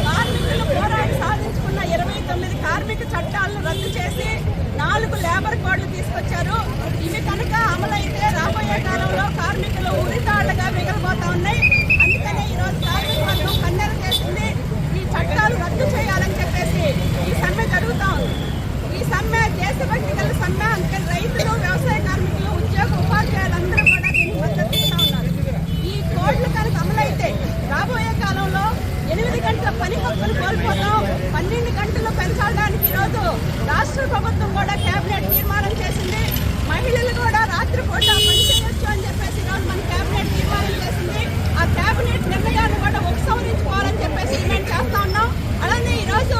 కార్మికులు పోరాడి సాధించుకున్న 29 కార్మిక చట్టాలను రద్దు చేసి 4 లేబర్ కోడ్లు తీసుకొచ్చారు. ఇవి కనుక అమలైతే రాబోయే కాలంలో కార్మికులు ఉరితాళ్లుగా మిగిలిపోతా ఉన్నాయి. అందుకనే ఈరోజు కార్మిక వర్గం కన్నెర చేసింది. ఈ చట్టాలు రద్దు చేయాలని చెప్పేసి ఈ సమ్మె జరుగుతా ఉంది. ఈ సమ్మె దేశభక్తి గల సమ్మె. అందుకని రైతులు, వ్యవసాయ కార్మికులు, ఉద్యోగ ఉపాధ్యాయులందరూ కూడా దీన్ని మద్దతు ఇస్తా ఉన్నారు. ఈ కోడ్లు కనుక అమలైతే రాబోయే కాలంలో 8 గంటల పని హక్కులు కోల్పోతాం. 12 గంటలు పెంచడానికి ఈరోజు రాష్ట్ర ప్రభుత్వం కూడా కేబినెట్ తీర్మానం చేసింది. మహిళలు కూడా రాత్రిపూట పని చేయొచ్చు అని చెప్పేసి ఈరోజు మన కేబినెట్ తీర్మానం చేసింది. ఆ కేబినెట్ నిర్ణయాన్ని కూడా ఉపసంహరించుకోవాలని చెప్పేసి డిమాండ్ చేస్తా ఉన్నాం. అలానే ఈరోజు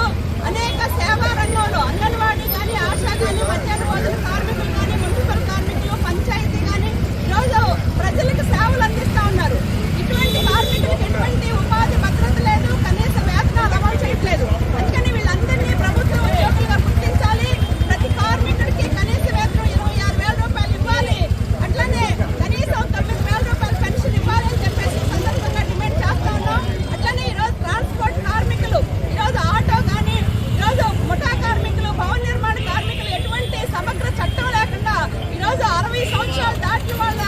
అనేక సేవా రంగంలో అంగన్వాడీ కానీ, ఆశా కానీ, మధ్యాహ్న భోజన కార్మికులు కానీ, మున్సిపల్ కార్మికులు, పంచాయతీ కానీ ఈరోజు ప్రజలకు సేవలు అందిస్తూ ఉన్నారు. ఇటువంటి కార్మికులకు ఎటువంటి ఉపాధి భద్రత లేదు, కనీస వేతనాలు అమలు చేయట్లేదు. అందుకని వీళ్ళందరినీ ప్రభుత్వ ఉద్యోగులుగా గుర్తించాలి. ప్రతి కార్మికుడికి కనీస వేతనం 26,000 రూపాయలు ఇవ్వాలి. అట్లనే కనీసం 9,000 రూపాయల పెన్షన్ ఇవ్వాలి అని చెప్పేసి సందర్భంగా డిమాండ్ చేస్తా ఉన్నాం. అట్లనే ఈరోజు ట్రాన్స్పోర్ట్ కార్మికులు, ఈరోజు ఆటో కానీ, ఈరోజు ముఠా కార్మికులు, భవన నిర్మాణ కార్మికులు ఎటువంటి సమగ్ర చట్టం లేకుండా ఈరోజు 60 సంవత్సరాలు దాటిన వాళ్ళ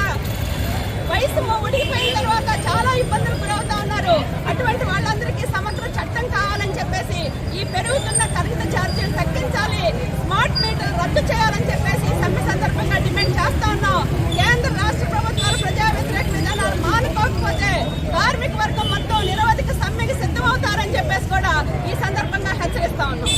వయసు ఉడికిపోయిన తర్వాత చాలా ఇబ్బందులు గురవుతా ఉన్నారు. అటువంటి వాళ్ళందరికీ సమగ్ర చట్టం కావాలని చెప్పేసి ఈ పెరుగుతున్న కరెంటు ఛార్జీలు తగ్గించాలి, స్మార్ట్ మీటర్లు రద్దు చేయాలి.